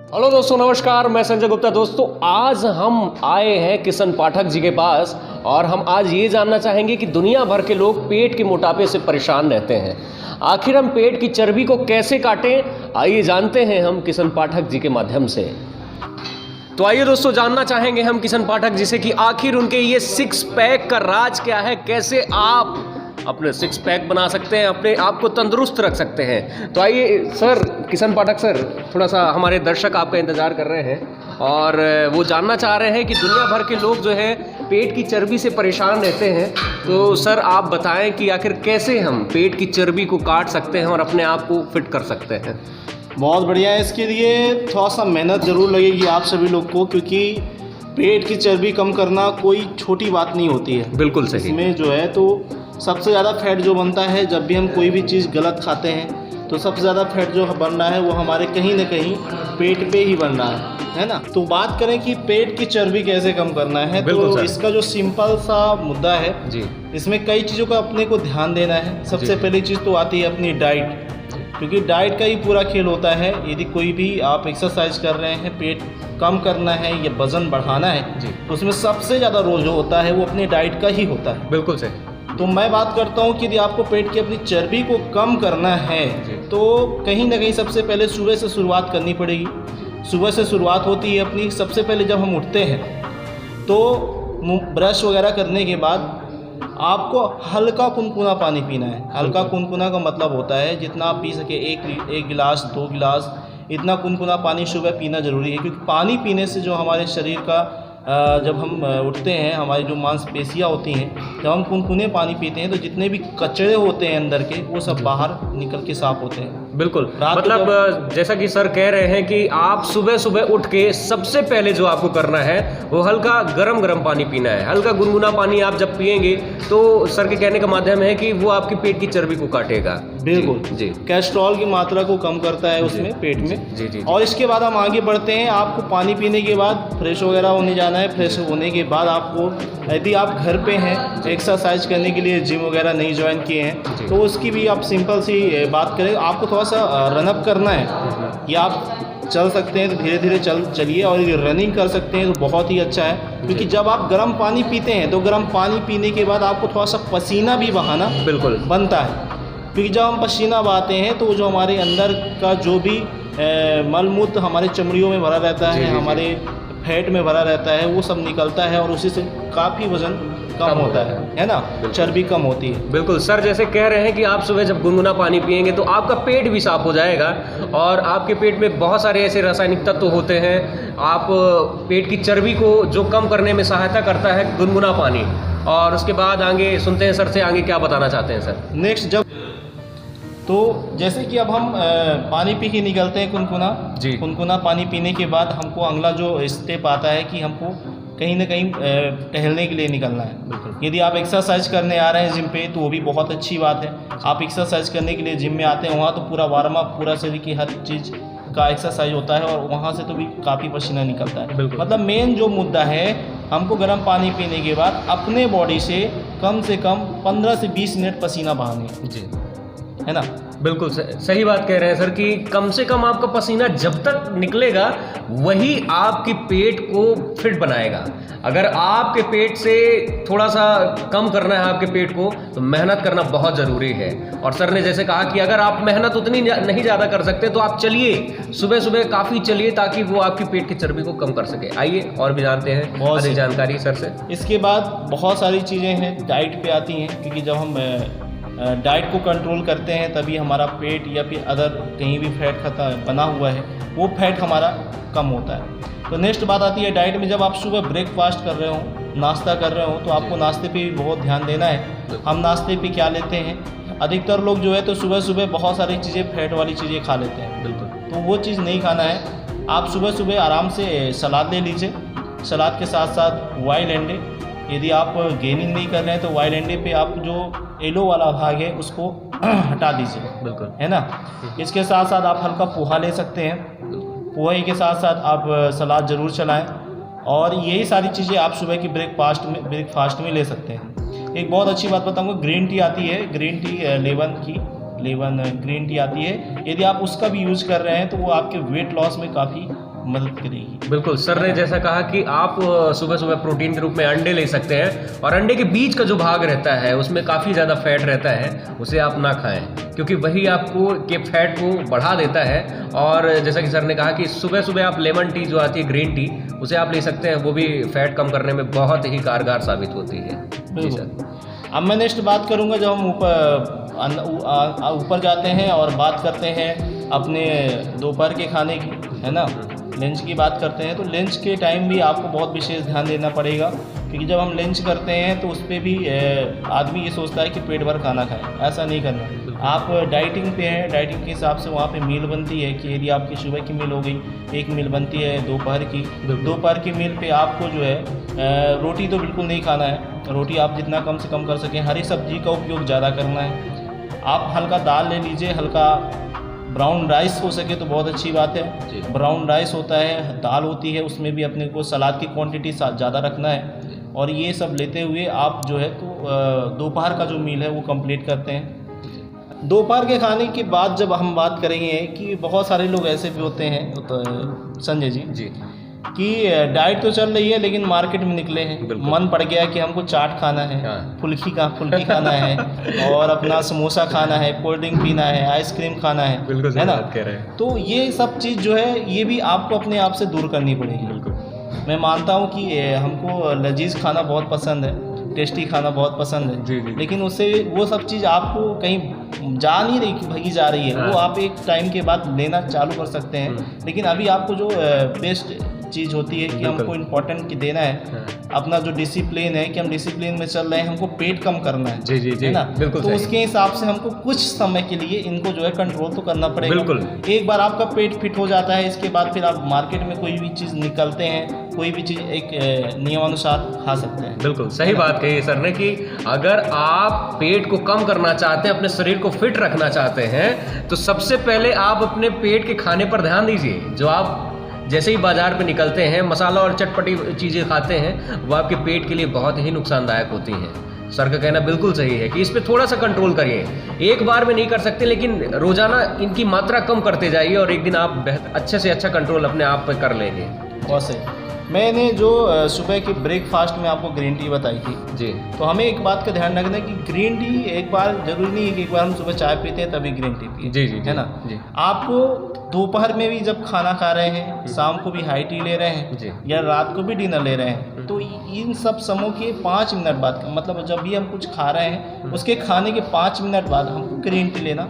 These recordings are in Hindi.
हेलो दोस्तों, नमस्कार। मैं संजय गुप्ता। दोस्तों, आज हम आए हैं किशन पाठक जी के पास और हम आज ये जानना चाहेंगे कि दुनिया भर के लोग पेट के मोटापे से परेशान रहते हैं। आखिर हम पेट की चर्बी को कैसे काटें, आइए जानते हैं हम किशन पाठक जी के माध्यम से। तो आइए दोस्तों, जानना चाहेंगे हम किशन पाठक जी से कि आखिर उनके ये सिक्स पैक का राज क्या है, कैसे आप अपने सिक्स पैक बना सकते हैं, अपने आप को तंदुरुस्त रख सकते हैं। तो आइए सर, किशन पाठक सर, थोड़ा सा हमारे दर्शक आपका इंतज़ार कर रहे हैं और वो जानना चाह रहे हैं कि दुनिया भर के लोग जो है पेट की चर्बी से परेशान रहते हैं। तो सर आप बताएं कि आखिर कैसे हम पेट की चर्बी को काट सकते हैं और अपने आप को फिट कर सकते हैं। बहुत बढ़िया है। इसके लिए थोड़ा सा मेहनत ज़रूर लगेगी आप सभी लोग को, क्योंकि पेट की चर्बी कम करना कोई छोटी बात नहीं होती है। बिल्कुल सही। इसमें जो है तो सबसे ज़्यादा फैट जो बनता है जब भी हम कोई भी चीज़ गलत खाते हैं, तो सबसे ज़्यादा फैट जो बन रहा है वो हमारे कहीं ना कहीं पेट पे ही बन रहा है ना। तो बात करें कि पेट की चर्बी कैसे कम करना है, तो इसका जो सिंपल सा मुद्दा है जी, इसमें कई चीज़ों का अपने को ध्यान देना है। सबसे पहली चीज़ तो आती है अपनी डाइट, क्योंकि डाइट का ही पूरा खेल होता है। यदि कोई भी आप एक्सरसाइज कर रहे हैं, पेट कम करना है या वज़न बढ़ाना है जी, तो उसमें सबसे ज़्यादा रोल जो होता है वो अपनी डाइट का ही होता है। बिल्कुल सही। तो मैं बात करता हूँ कि यदि आपको पेट की अपनी चर्बी को कम करना है तो कहीं ना कहीं सबसे पहले सुबह से शुरुआत करनी पड़ेगी। सुबह से शुरुआत होती है अपनी, सबसे पहले जब हम उठते हैं तो ब्रश वगैरह करने के बाद आपको हल्का कुनकुना पानी पीना है। हल्का कुनकुना का मतलब होता है जितना आप पी सके, एक गिलास 2 गिलास, इतना कुनकुना पानी सुबह पीना ज़रूरी है। क्योंकि पानी पीने से जो हमारे शरीर का जब हम उठते हैं, हमारी जो मांसपेशियाँ होती हैं, जब हम कुनकुने पानी पीते हैं तो जितने भी कचरे होते हैं अंदर के वो सब बाहर निकल के साफ होते हैं। बिल्कुल, मतलब जैसा कि सर कह रहे हैं कि आप सुबह सुबह उठ के सबसे पहले जो आपको करना है वो हल्का गरम पानी पीना है। हल्का गुनगुना पानी आप जब पिएंगे तो सर के कहने का माध्यम है कि वो आपकी पेट की चर्बी को काटेगा। बिल्कुल जी। कैस्ट्रॉल की मात्रा को कम करता है उसमें पेट में जी। और इसके बाद हम आगे बढ़ते हैं। आपको पानी पीने के बाद फ्रेश वगैरह होने जाना है। फ्रेश होने के बाद आपको, यदि आप घर पे हैं, एक्सरसाइज करने के लिए जिम वगैरह नहीं ज्वाइन किए हैं, तो उसकी भी आप सिंपल सी बात करें, आपको थोड़ा सा रनअप करना है या आप चल सकते हैं तो धीरे धीरे चलिए, और यदि रनिंग कर सकते हैं तो बहुत ही अच्छा है। क्योंकि जब आप गर्म पानी पीते हैं तो गर्म पानी पीने के बाद आपको थोड़ा सा पसीना भी बहाना बिल्कुल बनता है। क्योंकि जब हम पसीना बहाते हैं तो जो हमारे अंदर का जो भी मलमूत्र हमारे चमड़ियों में भरा रहता है, हमारे फैट में भरा रहता है, वो सब निकलता है और उसी से काफ़ी वज़न कम होता है ना, चर्बी कम होती है। बिल्कुल सर, जैसे कह रहे हैं कि आप सुबह जब गुनगुना पानी पिएंगे तो आपका पेट भी साफ हो जाएगा और आपके पेट में बहुत सारे ऐसे रासायनिक तत्व होते हैं। आप पेट की चर्बी को जो कम करने में सहायता करता है गुनगुना पानी। और उसके बाद आगे सुनते हैं सर से, आगे क्या बताना चाहते हैं सर। नेक्स्ट, जब तो जैसे कि अब हम पानी पी के निकलते हैं कुनकुना पानी पीने के बाद हमको अगला जो स्टेप आता है कि हमको कहीं ना कहीं टहलने के लिए निकलना है। यदि आप एक्सरसाइज करने आ रहे हैं जिम पे तो वो भी बहुत अच्छी बात है। आप एक्सरसाइज करने के लिए जिम में आते हैं, वहाँ तो पूरा वार्म अप, पूरा शरीर की हर चीज़ का एक्सरसाइज होता है और वहाँ से तो भी काफ़ी पसीना निकलता है। मतलब मेन जो मुद्दा है, हमको गर्म पानी पीने के बाद अपने बॉडी से कम 15 से 20 मिनट पसीना बहाने जी, है ना। बिल्कुल सही बात कह रहे हैं सर कि कम से कम आपका पसीना जब तक निकलेगा वही आपके पेट को फिट बनाएगा। अगर आपके पेट से थोड़ा सा कम करना है आपके पेट को तो मेहनत करना बहुत ज़रूरी है। और सर ने जैसे कहा कि अगर आप मेहनत उतनी नहीं ज़्यादा कर सकते तो आप चलिए, सुबह सुबह काफ़ी चलिए ताकि वो आपकी पेट की चर्बी को कम कर सके। आइए और भी जानते हैं बहुत सी जानकारी सर से। इसके बाद बहुत सारी चीज़ें हैं डाइट पे आती हैं, क्योंकि जब हम डाइट को कंट्रोल करते हैं तभी हमारा पेट या फिर अदर कहीं भी फैट बना हुआ है वो फैट हमारा कम होता है। तो नेक्स्ट बात आती है डाइट में। जब आप सुबह ब्रेकफास्ट कर रहे हो, नाश्ता कर रहे हो, तो आपको नाश्ते पे भी बहुत ध्यान देना है। हम नाश्ते पे क्या लेते हैं, अधिकतर लोग जो है तो सुबह सुबह बहुत सारी चीज़ें फैट वाली चीज़ें खा लेते हैं। बिल्कुल, तो वो चीज़ नहीं खाना है। आप सुबह सुबह आराम से सलाद ले लीजिए, सलाद के साथ साथ बॉइल्ड अंडे। यदि आप गेनिंग नहीं कर रहे हैं तो बॉइल्ड अंडे पे आप जो येलो वाला भाग है उसको हटा दीजिए, बिल्कुल, है ना। इसके साथ साथ आप हल्का पोहा ले सकते हैं। पोहे के साथ साथ आप सलाद ज़रूर चलाएं और यही सारी चीज़ें आप सुबह की ब्रेकफास्ट में ले सकते हैं। एक बहुत अच्छी बात बताऊंगा, ग्रीन टी आती है, ग्रीन टी लेवन ग्रीन टी आती है। यदि आप उसका भी यूज़ कर रहे हैं तो वो आपके वेट लॉस में काफ़ी मदद करेगी। बिल्कुल, सर ने जैसा कहा कि आप सुबह सुबह प्रोटीन के रूप में अंडे ले सकते हैं, और अंडे के बीच का जो भाग रहता है उसमें काफ़ी ज़्यादा फैट रहता है, उसे आप ना खाएं, क्योंकि वही आपको के फैट को बढ़ा देता है। और जैसा कि सर ने कहा कि सुबह सुबह आप लेमन टी जो आती है, ग्रीन टी, उसे आप ले सकते हैं, वो भी फैट कम करने में बहुत ही कारगर साबित होती है। जी सर। अब मैं नेक्स्ट बात करूंगा, जब हम ऊपर जाते हैं और बात करते हैं अपने दोपहर के खाने की, है ना, लंच की बात करते हैं, तो लंच के टाइम भी आपको बहुत विशेष ध्यान देना पड़ेगा, क्योंकि जब हम लंच करते हैं तो उस पर भी आदमी ये सोचता है कि पेट भर खाना खाएं। ऐसा नहीं करना। आप डाइटिंग पे हैं, डाइटिंग के हिसाब से वहाँ पे मील बनती है कि यदि आपकी सुबह की मील हो गई, एक मील बनती है दोपहर की। दोपहर की मील पे आपको जो है रोटी तो बिल्कुल नहीं खाना है, रोटी आप जितना कम से कम कर सकें। हरी सब्जी का उपयोग ज़्यादा करना है। आप हल्का दाल ले लीजिए, हल्का ब्राउन राइस हो सके तो बहुत अच्छी बात है। ब्राउन राइस होता है, दाल होती है, उसमें भी अपने को सलाद की क्वांटिटी ज़्यादा रखना है। और ये सब लेते हुए आप जो है तो दोपहर का जो मील है वो कंप्लीट करते हैं। दोपहर के खाने के बाद जब हम बात करेंगे कि बहुत सारे लोग ऐसे भी होते हैं, तो संजय जी कि डाइट तो चल रही है लेकिन मार्केट में निकले हैं, मन पड़ गया कि हमको चाट खाना है, फुल्की खाना है, और अपना समोसा खाना है, कोल्ड ड्रिंक पीना है, आइसक्रीम खाना है ना। तो ये सब चीज़ जो है ये भी आपको अपने आप से दूर करनी पड़ेगी। मैं मानता हूँ कि हमको लजीज खाना बहुत पसंद है, टेस्टी खाना बहुत पसंद है, लेकिन उससे वो सब चीज़ आपको कहीं जा नहीं रही, भगी जा रही है। वो आप एक टाइम के बाद लेना चालू कर सकते हैं, लेकिन अभी आपको जो बेस्ट चीज़ होती है कि हमको इम्पोर्टेंट देना है अपना जो डिसिप्लिन है, कि हम डिसिप्लिन में चल रहे हैं, हमको पेट कम करना है। है ना। तो उसके हिसाब से हमको कुछ समय के लिए इनको जो है कंट्रोल तो करना पड़ेगा। एक बार आपका पेट फिट हो जाता है, इसके बाद फिर आप मार्केट में कोई भी चीज़ निकलते हैं, कोई भी चीज़ एक नियमानुसार खा सकते हैं। बिल्कुल सही बात कही सर ने कि अगर आप पेट को कम करना चाहते हैं, अपने शरीर को फिट रखना चाहते हैं, तो सबसे पहले आप अपने पेट के खाने पर ध्यान दीजिए। जो आप जैसे ही बाजार में निकलते हैं, मसाला और चटपटी चीज़ें खाते हैं, वो आपके पेट के लिए बहुत ही नुकसानदायक होती हैं। सर का कहना बिल्कुल सही है कि इस पे थोड़ा सा कंट्रोल करिए। एक बार में नहीं कर सकते, लेकिन रोजाना इनकी मात्रा कम करते जाइए, और एक दिन आप अच्छे से अच्छा कंट्रोल अपने आप पे कर लेंगे। बहुत सही। मैंने जो सुबह के ब्रेकफास्ट में आपको ग्रीन टी बताई थी जी, तो हमें एक बात का ध्यान रखना है कि ग्रीन टी एक बार जरूरी नहीं है कि एक बार हम सुबह चाय पीते हैं तभी ग्रीन टी पिए। जी है ना। आपको दोपहर में भी जब खाना खा रहे हैं, शाम को भी हाई टी ले रहे हैं, या रात को भी डिनर ले रहे हैं, तो इन सब समों के 5 मिनट बाद, मतलब जब भी हम कुछ खा रहे हैं उसके खाने के 5 मिनट बाद हमको ग्रीन टी लेना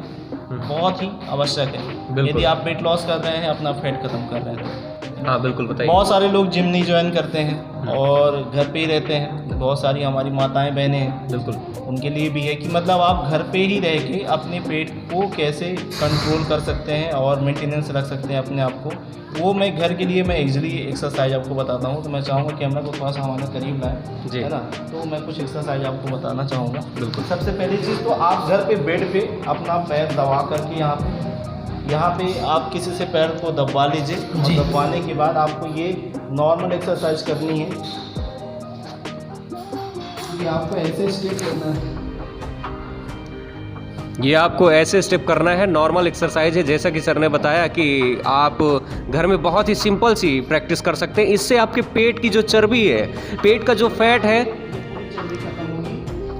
बहुत ही आवश्यक है, यदि आप वेट लॉस कर रहे हैं, अपना फैट खत्म कर रहे हैं। हाँ बिल्कुल बताइए। बहुत सारे लोग जिम नहीं ज्वाइन करते हैं और घर पे ही रहते हैं। बहुत सारी हमारी माताएं बहनें हैं, बिल्कुल उनके लिए भी है कि मतलब आप घर पे ही रह के अपने पेट को कैसे कंट्रोल कर सकते हैं और मेंटेनेंस रख सकते हैं अपने आप को। वो मैं घर के लिए मैं एक्चुअली एक्सरसाइज आपको बताता हूँ। तो मैं चाहूँगा कैमरा को थोड़ा सा हमारे करीब लाएं, है ना। तो मैं कुछ एक्सरसाइज आपको बताना चाहूँगा। बिल्कुल। सबसे पहली चीज़ तो आप घर पे बेड पे अपना पैर दबा करके यहाँ पे आप किसी से पैर को दबा लीजिए, और दबाने के बाद आपको ये नॉर्मल एक्सरसाइज करनी है। ये आपको ऐसे स्टेप करना है, ये आपको ऐसे स्टेप करना है। नॉर्मल एक्सरसाइज है, जैसा कि सर ने बताया कि आप घर में बहुत ही सिंपल सी प्रैक्टिस कर सकते हैं। इससे आपके पेट की जो चर्बी है, पेट का जो फैट है,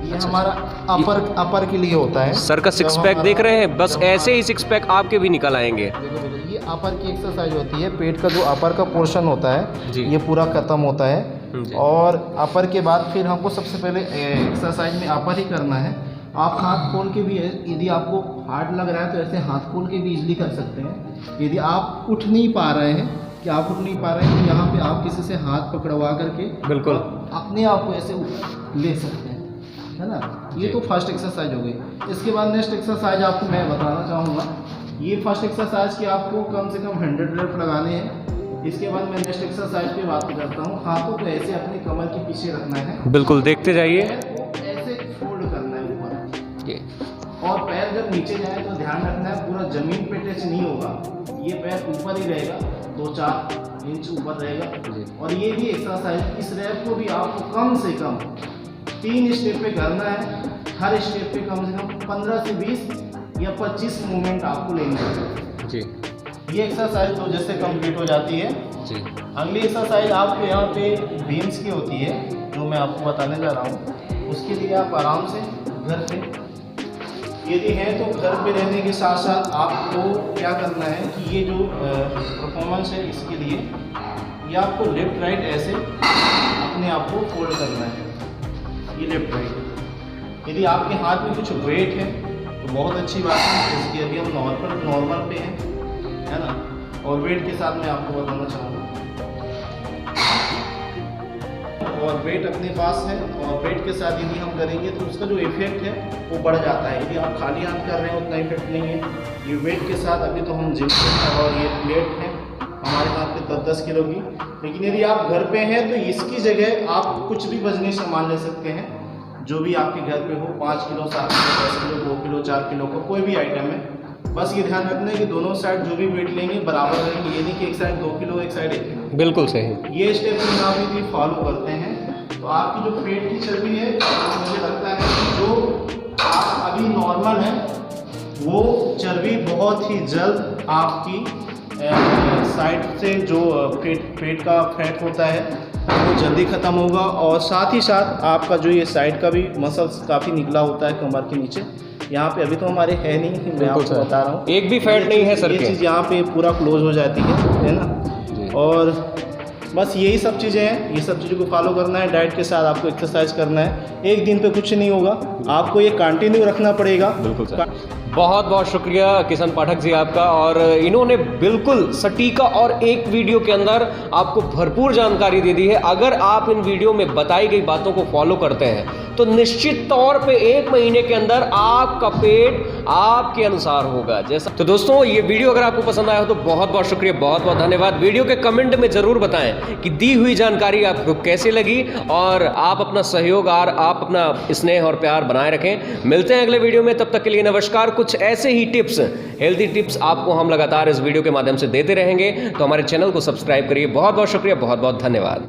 ये हमारा अपर के लिए होता है। सर का सिक्स पैक देख रहे हैं, बस ऐसे ही सिक्स पैक आपके भी निकल आएंगे। ये अपर की एक्सरसाइज होती है। पेट का जो अपर का पोर्शन होता है ये पूरा खत्म होता है। और अपर के बाद फिर हमको सबसे पहले एक्सरसाइज में अपर ही करना है। आप हाथ खोल के भी, यदि आपको हार्ड लग रहा है तो ऐसे हाथ खोल के भी इजीली कर सकते हैं। यदि आप उठ नहीं पा रहे हैं तो यहाँ पे आप किसी से हाथ पकड़वा करके बिल्कुल अपने आप को ऐसे ले सकते हैं, है ना। ये तो फर्स्ट एक्सरसाइज हो गई। इसके बाद नेक्स्ट एक्सरसाइज आपको मैं बताना चाहूँगा। ये फर्स्ट एक्सरसाइज की आपको कम से कम 100 रेप लगाने हैं। इसके बाद मैं नेक्स्ट एक्सरसाइज पे बात करता हूँ। हाथों को ऐसे अपने कमर के पीछे रखना है, बिल्कुल देखते जाइए, ऐसे फोल्ड करना है ऊपर। और पैर जब नीचे जाए तो ध्यान रखना है पूरा जमीन पे टच नहीं होगा, ये पैर ऊपर ही रहेगा, 2-4 इंच ऊपर रहेगा। और ये भी एक्सरसाइज, इस रैप को भी आपको कम से कम 3 स्टेप पे करना है। हर स्टेप पे कम से कम 15 से 20 या 25 मूवमेंट आपको लेने हैं। ये एक्सरसाइज तो जैसे कंप्लीट हो जाती है। जी। अगली एक्सरसाइज आपको यहाँ पे बीन्स की होती है, जो मैं आपको बताने जा रहा हूँ। उसके लिए आप आराम से घर पे यदि है तो घर पे रहने के साथ साथ आपको क्या करना है कि ये जो परफॉर्मेंस है इसके लिए ये आपको लेफ्ट राइट ऐसे अपने आप को फोल्ड करना है, ये लेफ्ट राइट। यदि आपके हाथ में कुछ वेट है तो बहुत अच्छी बात है, जैसे कि अभी हम नॉर्मल पे हैं, है ना। और वेट के साथ मैं आपको बताना चाहूँगा, और वेट अपने पास है, और वेट के साथ यदि हम करेंगे तो उसका जो इफेक्ट है वो बढ़ जाता है। यदि आप खाली हाथ कर रहे हैं उतना इफेक्ट नहीं है। ये वेट के साथ अभी तो हम जिम करते हैं, और ये प्लेट है हमारे हाथ पे 10-10 किलो की। लेकिन यदि आप घर पे हैं तो इसकी जगह आप कुछ भी वजनी सामान ले सकते हैं, जो भी आपके घर पे हो, 5 kilo, 7 kilo, 10 kilo, 2 kilo, 4 kilo का कोई भी आइटम है। बस ये ध्यान रखना है कि दोनों साइड जो भी वेट लेंगे बराबर रहेंगे, ये नहीं कि एक साइड 2 किलो, एक साइड 1 किलो। बिल्कुल सही। ये स्टेप आप यदि फॉलो करते हैं तो आपकी जो पेट की चर्बी है, मुझे लगता है कि जो आप अभी नॉर्मल है वो चर्बी बहुत ही जल्द आपकी साइड से जो पेट का फैट होता है वो जल्दी ख़त्म होगा। और साथ ही साथ आपका जो ये साइड का भी मसल्स काफ़ी निकला होता है कमर के नीचे, यहाँ पे अभी तो हमारे है नहीं, मैं आपको बता रहा हूँ, एक भी फैट नहीं है सर ये के। चीज़ यहाँ पे पूरा क्लोज हो जाती है ना। और बस यही सब चीज़ें हैं, ये सब चीज़ों को फॉलो करना है। डाइट के साथ आपको एक्सरसाइज करना है। एक दिन पे कुछ नहीं होगा, आपको ये कंटिन्यू रखना पड़ेगा। बिल्कुल सर। बहुत बहुत शुक्रिया किशन पाठक जी आपका, और इन्होंने बिल्कुल सटीका और एक वीडियो के अंदर आपको भरपूर जानकारी दे दी है। अगर आप इन वीडियो में बताई गई बातों को फॉलो करते हैं तो निश्चित तौर पे 1 महीने के अंदर आपका पेट आपके अनुसार होगा। जैसा तो दोस्तों, ये वीडियो अगर आपको पसंद आया हो तो बहुत बहुत शुक्रिया, बहुत बहुत धन्यवाद। वीडियो के कमेंट में जरूर बताएं कि दी हुई जानकारी आपको कैसे लगी, और आप अपना सहयोग और आप अपना स्नेह और प्यार बनाए रखें। मिलते हैं अगले वीडियो में, तब तक के लिए नमस्कार। कुछ ऐसे ही टिप्स, हेल्दी टिप्स आपको हम लगातार इस वीडियो के माध्यम से देते रहेंगे, तो हमारे चैनल को सब्सक्राइब करिए। बहुत बहुत शुक्रिया, बहुत बहुत धन्यवाद।